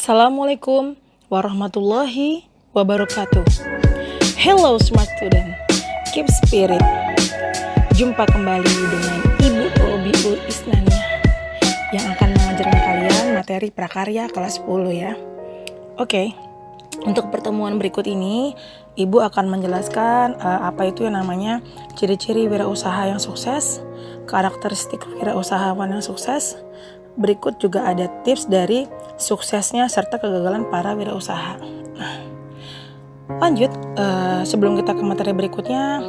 Assalamualaikum warahmatullahi wabarakatuh. Hello smart student, keep spirit. Jumpa kembali dengan Ibu Robiul Isnaniah yang akan mengajarkan kalian materi prakarya kelas 10 ya. Oke, untuk pertemuan berikut ini Ibu akan menjelaskan apa itu yang namanya ciri-ciri wirausaha yang sukses, karakteristik wirausahawan yang sukses. Berikut juga ada tips dari suksesnya serta kegagalan para wirausaha. Nah, lanjut, sebelum kita ke materi berikutnya,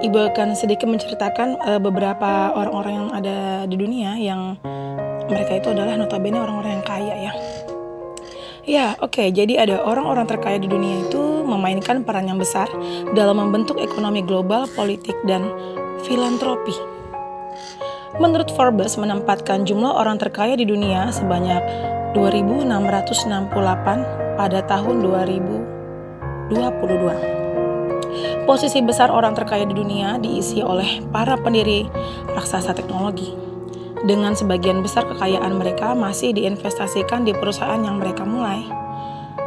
Ibu akan sedikit menceritakan beberapa orang-orang yang ada di dunia yang mereka itu adalah notabene orang-orang yang kaya ya. Ya, oke. Jadi ada orang-orang terkaya di dunia itu memainkan peran yang besar dalam membentuk ekonomi global, politik, dan filantropi. Menurut Forbes menempatkan jumlah orang terkaya di dunia sebanyak 2.668 pada tahun 2022. Posisi besar orang terkaya di dunia diisi oleh para pendiri raksasa teknologi. Dengan sebagian besar kekayaan mereka masih diinvestasikan di perusahaan yang mereka mulai.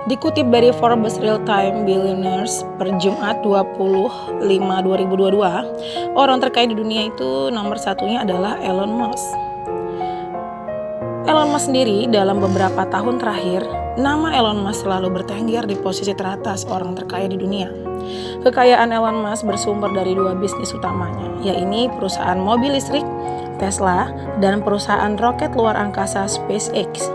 Dikutip dari Forbes Real Time Billionaires per Jumat 25/2022, orang terkaya di dunia itu nomor satunya adalah Elon Musk. Elon Musk sendiri dalam beberapa tahun terakhir, nama Elon Musk selalu bertengger di posisi teratas orang terkaya di dunia. Kekayaan Elon Musk bersumber dari dua bisnis utamanya, yaitu perusahaan mobil listrik Tesla dan perusahaan roket luar angkasa SpaceX.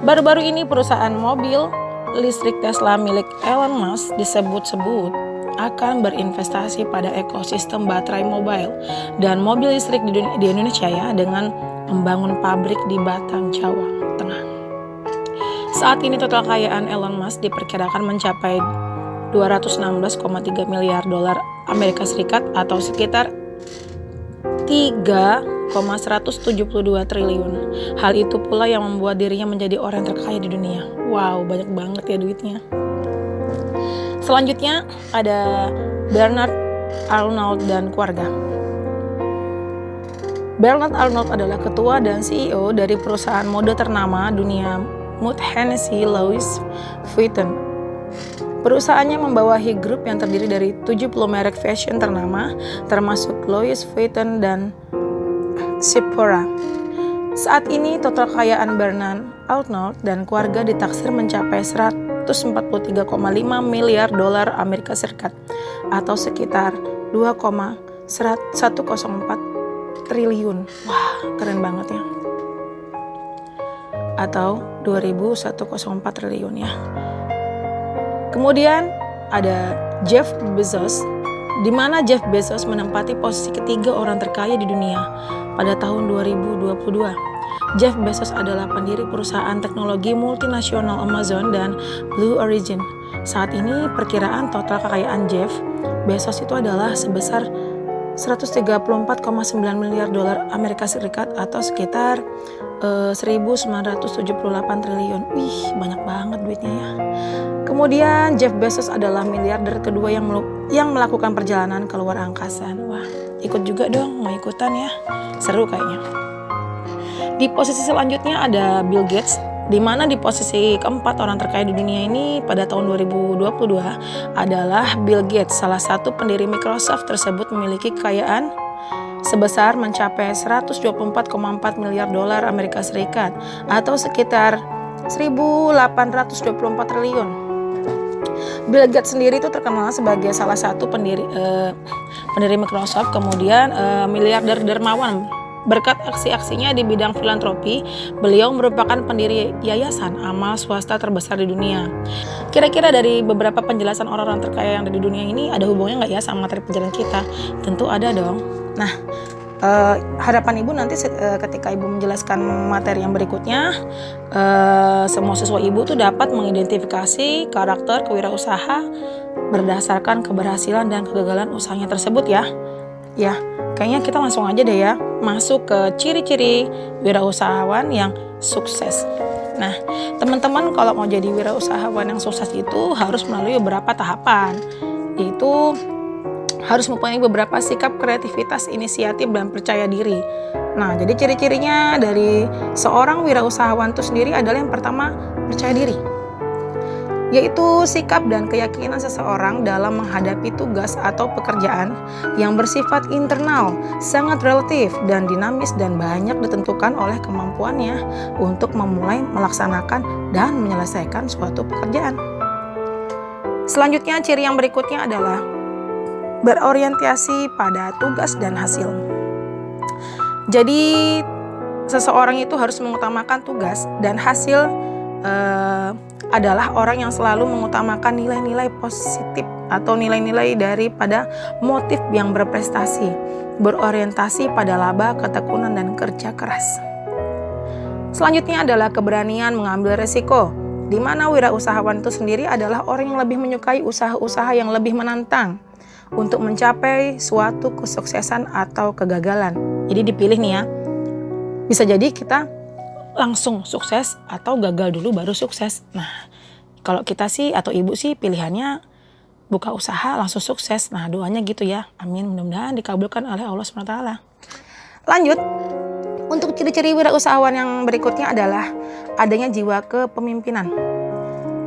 Baru-baru ini perusahaan mobil listrik Tesla milik Elon Musk disebut-sebut akan berinvestasi pada ekosistem baterai mobile dan mobil listrik di Indonesia ya, dengan membangun pabrik di Batam, Jawa Tengah. Saat ini total kekayaan Elon Musk diperkirakan mencapai 216,3 miliar dolar Amerika Serikat atau sekitar 3,172 triliun. Hal itu pula yang membuat dirinya menjadi orang terkaya di dunia. Wow, banyak banget ya duitnya. Selanjutnya ada Bernard Arnault dan keluarga. Bernard Arnault adalah ketua dan CEO dari perusahaan mode ternama dunia Moët Hennessy Louis Vuitton. Perusahaannya membawahi grup yang terdiri dari 70 merek fashion ternama, termasuk Louis Vuitton dan Sephora. Saat ini total kekayaan Bernard Arnault dan keluarga ditaksir mencapai 143,5 miliar dolar Amerika Serikat atau sekitar 2,104 triliun. Wah, keren banget ya. Atau 2.104 triliun ya. Kemudian ada Jeff Bezos, di mana Jeff Bezos menempati posisi ketiga orang terkaya di dunia pada tahun 2022. Jeff Bezos adalah pendiri perusahaan teknologi multinasional Amazon dan Blue Origin. Saat ini perkiraan total kekayaan Jeff Bezos itu adalah sebesar 134,9 miliar dolar Amerika Serikat atau sekitar 1.978 triliun. Wih, banyak banget duitnya ya. Kemudian Jeff Bezos adalah miliarder kedua yang melakukan perjalanan ke luar angkasa. Wah, ikut juga dong, mau ikutan ya. Seru kayaknya. Di posisi selanjutnya ada Bill Gates, di mana di posisi keempat orang terkaya di dunia ini pada tahun 2022 adalah Bill Gates. Salah satu pendiri Microsoft tersebut memiliki kekayaan sebesar mencapai 124,4 miliar dolar Amerika Serikat atau sekitar 1.824 triliun. Bill Gates sendiri itu terkenal sebagai salah satu pendiri Microsoft, kemudian miliarder dermawan. Berkat aksi-aksinya di bidang filantropi, beliau merupakan pendiri yayasan amal swasta terbesar di dunia. Kira-kira dari beberapa penjelasan orang-orang terkaya yang ada di dunia ini ada hubungannya nggak ya sama materi pelajaran kita? Tentu ada dong. Nah, harapan Ibu nanti ketika Ibu menjelaskan materi yang berikutnya, semua siswa Ibu tuh dapat mengidentifikasi karakter kewirausaha berdasarkan keberhasilan dan kegagalan usahanya tersebut ya. Ya, kayaknya kita langsung aja deh ya masuk ke ciri-ciri wirausahawan yang sukses. Nah, teman-teman kalau mau jadi wirausahawan yang sukses itu harus melalui beberapa tahapan, yaitu harus mempunyai beberapa sikap kreativitas, inisiatif, dan percaya diri. Nah, jadi ciri-cirinya dari seorang wirausahawan itu sendiri adalah yang pertama, percaya diri, yaitu sikap dan keyakinan seseorang dalam menghadapi tugas atau pekerjaan yang bersifat internal, sangat relatif dan dinamis dan banyak ditentukan oleh kemampuannya untuk memulai melaksanakan dan menyelesaikan suatu pekerjaan. Selanjutnya, ciri yang berikutnya adalah berorientasi pada tugas dan hasil. Jadi seseorang itu harus mengutamakan tugas dan hasil adalah orang yang selalu mengutamakan nilai-nilai positif atau nilai-nilai daripada motif yang berprestasi, berorientasi pada laba, ketekunan, dan kerja keras. Selanjutnya adalah keberanian mengambil resiko, di mana wirausahawan itu sendiri adalah orang yang lebih menyukai usaha-usaha yang lebih menantang untuk mencapai suatu kesuksesan atau kegagalan. Jadi dipilih nih ya, bisa jadi kita langsung sukses atau gagal dulu baru sukses. Nah, kalau kita sih atau ibu sih pilihannya buka usaha langsung sukses. Nah, doanya gitu ya. Amin, mudah-mudahan dikabulkan oleh Allah SWT. Lanjut, untuk ciri-ciri wirausahawan yang berikutnya adalah adanya jiwa kepemimpinan.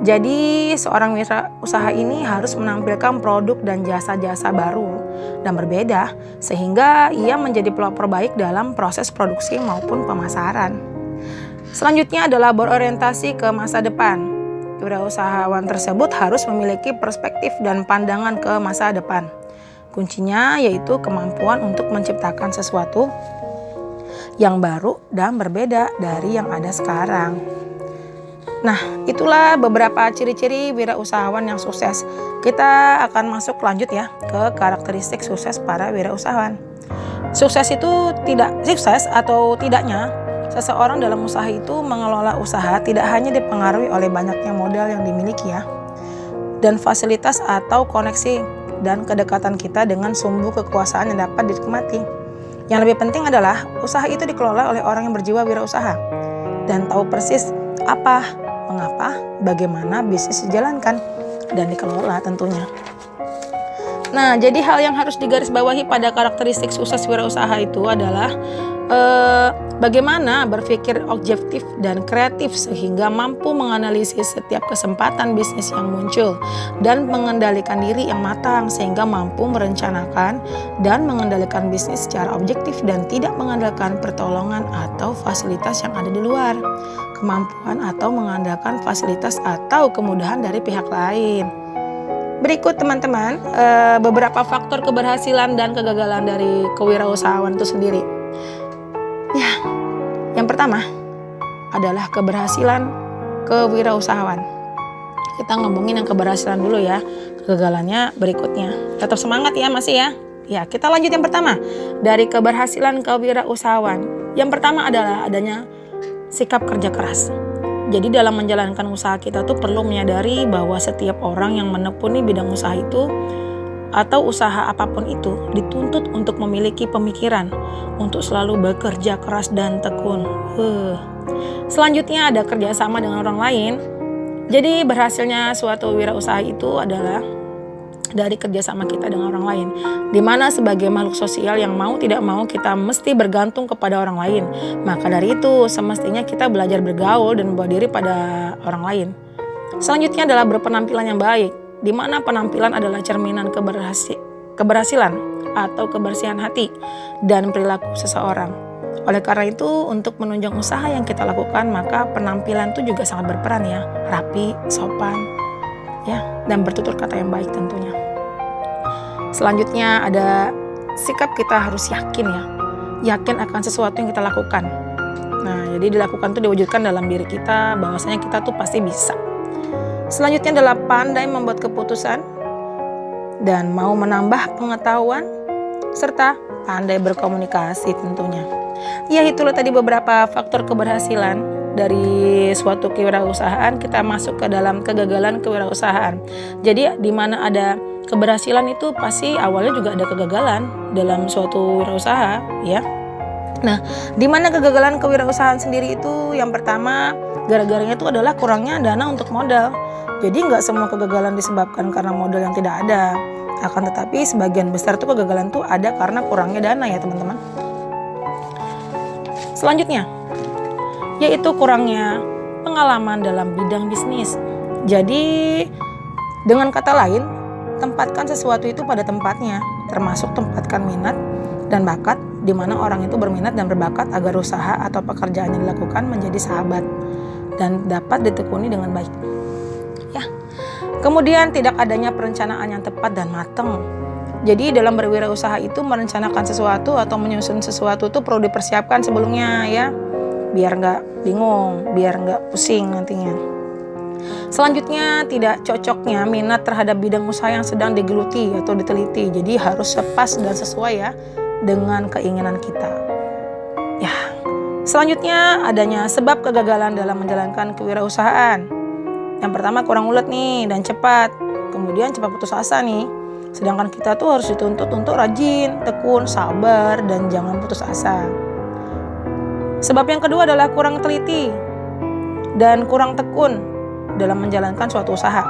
Jadi seorang wirausaha ini harus menampilkan produk dan jasa-jasa baru dan berbeda sehingga ia menjadi pelopor baik dalam proses produksi maupun pemasaran. Selanjutnya adalah berorientasi ke masa depan. Wirausahawan tersebut harus memiliki perspektif dan pandangan ke masa depan. Kuncinya yaitu kemampuan untuk menciptakan sesuatu yang baru dan berbeda dari yang ada sekarang. Nah, itulah beberapa ciri-ciri wirausahawan yang sukses. Kita akan masuk lanjut ya ke karakteristik sukses para wirausahawan. Sukses itu tidak sukses atau tidaknya seseorang dalam usaha itu mengelola usaha tidak hanya dipengaruhi oleh banyaknya modal yang dimiliki ya, dan fasilitas atau koneksi dan kedekatan kita dengan sumber kekuasaan yang dapat dinikmati. Yang lebih penting adalah usaha itu dikelola oleh orang yang berjiwa wirausaha dan tahu persis apa, mengapa, bagaimana bisnis dijalankan dan dikelola tentunya. Nah, jadi hal yang harus digarisbawahi pada karakteristik sukses wirausaha itu adalah bagaimana berpikir objektif dan kreatif sehingga mampu menganalisis setiap kesempatan bisnis yang muncul dan mengendalikan diri yang matang sehingga mampu merencanakan dan mengendalikan bisnis secara objektif dan tidak mengandalkan pertolongan atau fasilitas yang ada di luar, kemampuan atau mengandalkan fasilitas atau kemudahan dari pihak lain. Berikut teman-teman beberapa faktor keberhasilan dan kegagalan dari kewirausahaan itu sendiri. Ya, yang pertama adalah keberhasilan kewirausahaan. Kita ngomongin yang keberhasilan dulu ya, kegagalannya berikutnya. Tetap semangat ya masih ya. Ya, kita lanjut yang pertama. Dari keberhasilan kewirausahaan. Yang pertama adalah adanya sikap kerja keras. Jadi dalam menjalankan usaha kita tuh perlu menyadari bahwa setiap orang yang menekuni bidang usaha itu atau usaha apapun itu dituntut untuk memiliki pemikiran untuk selalu bekerja keras dan tekun. Selanjutnya ada kerjasama dengan orang lain. Jadi berhasilnya suatu wirausaha itu adalah dari kerjasama kita dengan orang lain, di mana sebagai makhluk sosial yang mau tidak mau kita mesti bergantung kepada orang lain. Maka dari itu semestinya kita belajar bergaul dan membawa diri pada orang lain. Selanjutnya adalah berpenampilan yang baik, di mana penampilan adalah cerminan keberhasilan atau kebersihan hati dan perilaku seseorang. Oleh karena itu, untuk menunjang usaha yang kita lakukan, maka penampilan itu juga sangat berperan ya, rapi, sopan, ya, dan bertutur kata yang baik tentunya. Selanjutnya ada sikap kita harus yakin ya, yakin akan sesuatu yang kita lakukan. Nah, jadi dilakukan itu diwujudkan dalam diri kita, bahwasanya kita tuh pasti bisa. Selanjutnya adalah pandai membuat keputusan dan mau menambah pengetahuan serta pandai berkomunikasi tentunya. Ya, itulah tadi beberapa faktor keberhasilan dari suatu kewirausahaan. Kita masuk ke dalam kegagalan kewirausahaan. Jadi di mana ada keberhasilan itu pasti awalnya juga ada kegagalan dalam suatu wirausaha ya. Nah, di mana kegagalan kewirausahaan sendiri itu yang pertama gara-garanya itu adalah kurangnya dana untuk modal. Jadi nggak semua kegagalan disebabkan karena modal yang tidak ada. Akan tetapi sebagian besar tuh kegagalan tuh ada karena kurangnya dana ya teman-teman. Selanjutnya, yaitu kurangnya pengalaman dalam bidang bisnis. Jadi, dengan kata lain, tempatkan sesuatu itu pada tempatnya, termasuk tempatkan minat dan bakat, di mana orang itu berminat dan berbakat agar usaha atau pekerjaan yang dilakukan menjadi sahabat dan dapat ditekuni dengan baik. Ya. Kemudian tidak adanya perencanaan yang tepat dan matang. Jadi dalam berwirausaha itu merencanakan sesuatu atau menyusun sesuatu itu perlu dipersiapkan sebelumnya ya, biar nggak bingung, biar nggak pusing nantinya. Selanjutnya, tidak cocoknya minat terhadap bidang usaha yang sedang digeluti atau diteliti. Jadi harus sepas dan sesuai ya dengan keinginan kita. Ya. Selanjutnya, adanya sebab kegagalan dalam menjalankan kewirausahaan. Yang pertama, kurang ulet nih dan cepat. Kemudian cepat putus asa nih. Sedangkan kita tuh harus dituntut untuk rajin, tekun, sabar, dan jangan putus asa. Sebab yang kedua adalah kurang teliti dan kurang tekun dalam menjalankan suatu usaha.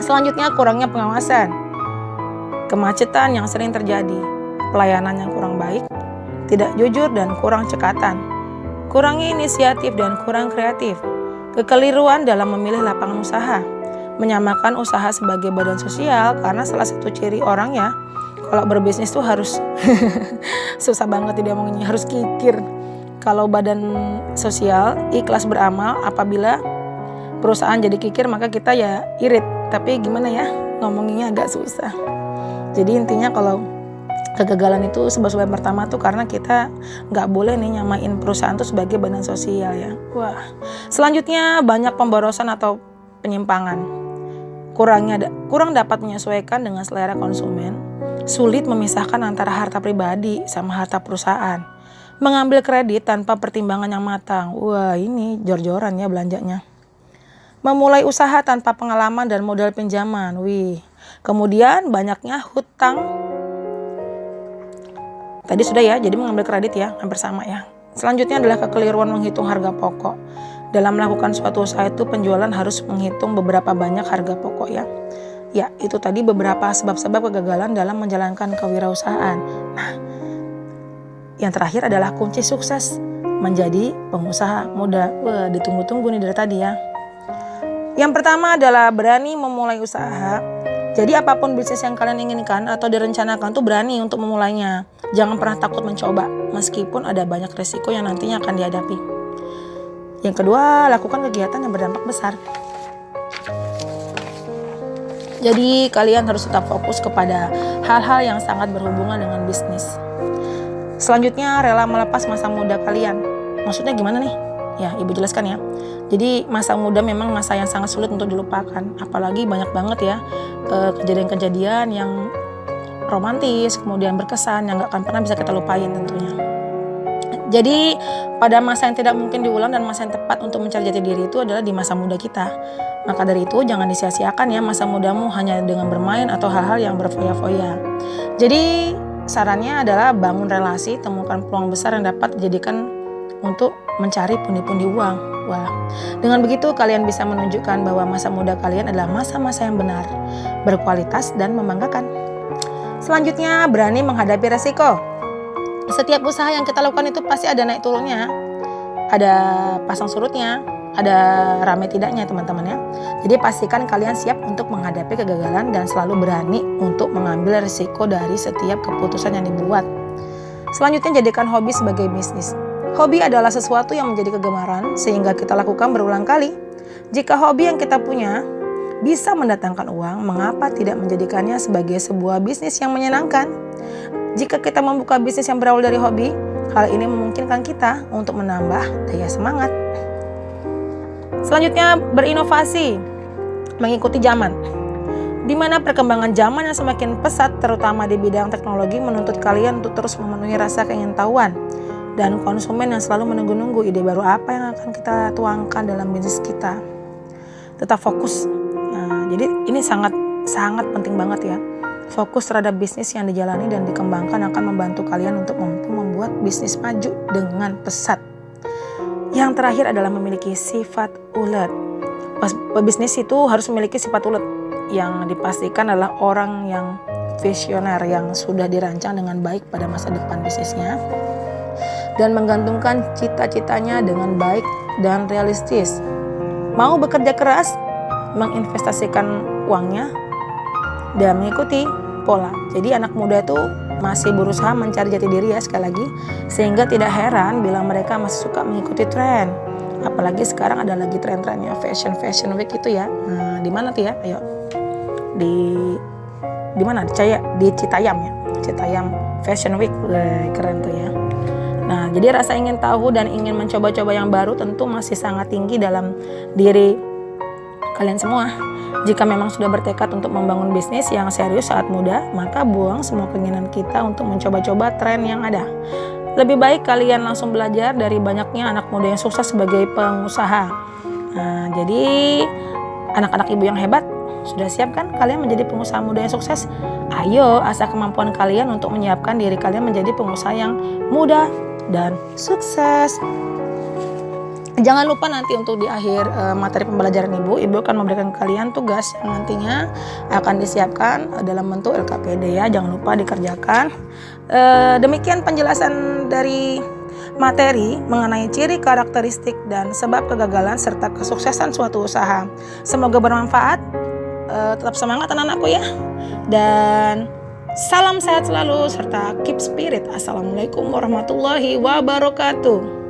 Selanjutnya, kurangnya pengawasan, kemacetan yang sering terjadi, pelayanan yang kurang baik, tidak jujur dan kurang cekatan, kurangnya inisiatif dan kurang kreatif, kekeliruan dalam memilih lapangan usaha, menyamakan usaha sebagai badan sosial karena salah satu ciri orangnya kalau berbisnis tuh harus susah banget tidak ngomongnya, harus kikir. Kalau badan sosial ikhlas beramal, apabila perusahaan jadi kikir maka kita ya irit. Tapi gimana ya, ngomonginnya agak susah. Jadi intinya kalau kegagalan itu sebab-sebab pertama tuh karena kita nggak boleh nih nyamain perusahaan tuh sebagai badan sosial ya. Wah. Selanjutnya, banyak pemborosan atau penyimpangan. Kurang dapat menyesuaikan dengan selera konsumen, sulit memisahkan antara harta pribadi sama harta perusahaan, mengambil kredit tanpa pertimbangan yang matang. Wah, ini jor-joran ya belanjanya. Memulai usaha tanpa pengalaman dan modal pinjaman. Wih. Kemudian banyaknya hutang. Tadi sudah ya, jadi mengambil kredit ya, hampir sama ya. Selanjutnya adalah kekeliruan menghitung harga pokok. Dalam melakukan suatu usaha itu penjualan harus menghitung beberapa banyak harga pokok ya. Ya, itu tadi beberapa sebab-sebab kegagalan dalam menjalankan kewirausahaan. Nah, yang terakhir adalah kunci sukses menjadi pengusaha muda. Wah, ditunggu-tunggu nih dari tadi ya. Yang pertama adalah berani memulai usaha. Jadi apapun bisnis yang kalian inginkan atau direncanakan tuh berani untuk memulainya. Jangan pernah takut mencoba, meskipun ada banyak resiko yang nantinya akan dihadapi. Yang kedua, lakukan kegiatan yang berdampak besar. Jadi kalian harus tetap fokus kepada hal-hal yang sangat berhubungan dengan bisnis. Selanjutnya, rela melepas masa muda kalian. Maksudnya gimana nih? Ya, Ibu jelaskan ya. Jadi masa muda memang masa yang sangat sulit untuk dilupakan. Apalagi banyak banget ya kejadian-kejadian yang romantis, kemudian berkesan, yang gak akan pernah bisa kita lupain tentunya. Jadi pada masa yang tidak mungkin diulang dan masa yang tepat untuk mencari jati diri itu adalah di masa muda kita. Maka dari itu jangan disia-siakan ya masa mudamu hanya dengan bermain atau hal-hal yang berfoya-foya. Jadi sarannya adalah bangun relasi, temukan peluang besar yang dapat dijadikan untuk mencari pundi-pundi uang. Wah, dengan begitu kalian bisa menunjukkan bahwa masa muda kalian adalah masa-masa yang benar, berkualitas dan membanggakan. Selanjutnya, berani menghadapi resiko. Setiap usaha yang kita lakukan itu pasti ada naik turunnya, ada pasang surutnya, ada rame tidaknya teman-teman ya. Jadi pastikan kalian siap untuk menghadapi kegagalan dan selalu berani untuk mengambil risiko dari setiap keputusan yang dibuat. Selanjutnya, jadikan hobi sebagai bisnis. Hobi adalah sesuatu yang menjadi kegemaran sehingga kita lakukan berulang kali. Jika hobi yang kita punya bisa mendatangkan uang, mengapa tidak menjadikannya sebagai sebuah bisnis yang menyenangkan? Jika kita membuka bisnis yang berawal dari hobi, hal ini memungkinkan kita untuk menambah daya semangat. Selanjutnya, berinovasi, mengikuti zaman. Di mana perkembangan zaman yang semakin pesat, terutama di bidang teknologi, menuntut kalian untuk terus memenuhi rasa keingintahuan dan konsumen yang selalu menunggu-nunggu ide baru apa yang akan kita tuangkan dalam bisnis kita. Tetap fokus. Nah, jadi ini sangat penting banget ya. Fokus terhadap bisnis yang dijalani dan dikembangkan akan membantu kalian untuk mampu membuat bisnis maju dengan pesat. Yang terakhir adalah memiliki sifat ulet. Pebisnis itu harus memiliki sifat ulet yang dipastikan adalah orang yang visioner yang sudah dirancang dengan baik pada masa depan bisnisnya. dan menggantungkan cita-citanya dengan baik dan realistis. Mau bekerja keras, menginvestasikan uangnya, dan mengikuti pola. Jadi anak muda itu masih berusaha mencari jati diri ya, sekali lagi, sehingga tidak heran bila mereka masih suka mengikuti tren. Apalagi sekarang ada lagi tren-trennya fashion week itu ya. Nah, di mana tuh ya? Ayo. Di mana? Di Citayam ya. Citayam Fashion Week. Keren tuh ya. Nah, jadi rasa ingin tahu dan ingin mencoba-coba yang baru tentu masih sangat tinggi dalam diri kalian semua. Jika memang sudah bertekad untuk membangun bisnis yang serius saat muda, maka buang semua keinginan kita untuk mencoba-coba tren yang ada. Lebih baik kalian langsung belajar dari banyaknya anak muda yang sukses sebagai pengusaha. Nah, jadi anak-anak ibu yang hebat, sudah siap kan kalian menjadi pengusaha muda yang sukses? Ayo, asah kemampuan kalian untuk menyiapkan diri kalian menjadi pengusaha yang muda dan sukses. Jangan lupa nanti untuk di akhir materi pembelajaran ibu akan memberikan kalian tugas yang nantinya akan disiapkan dalam bentuk LKPD ya. Jangan lupa dikerjakan. Demikian penjelasan dari materi mengenai ciri, karakteristik, dan sebab kegagalan serta kesuksesan suatu usaha. Semoga bermanfaat. Tetap semangat anak-anakku ya. Dan salam sehat selalu serta keep spirit. Assalamualaikum warahmatullahi wabarakatuh.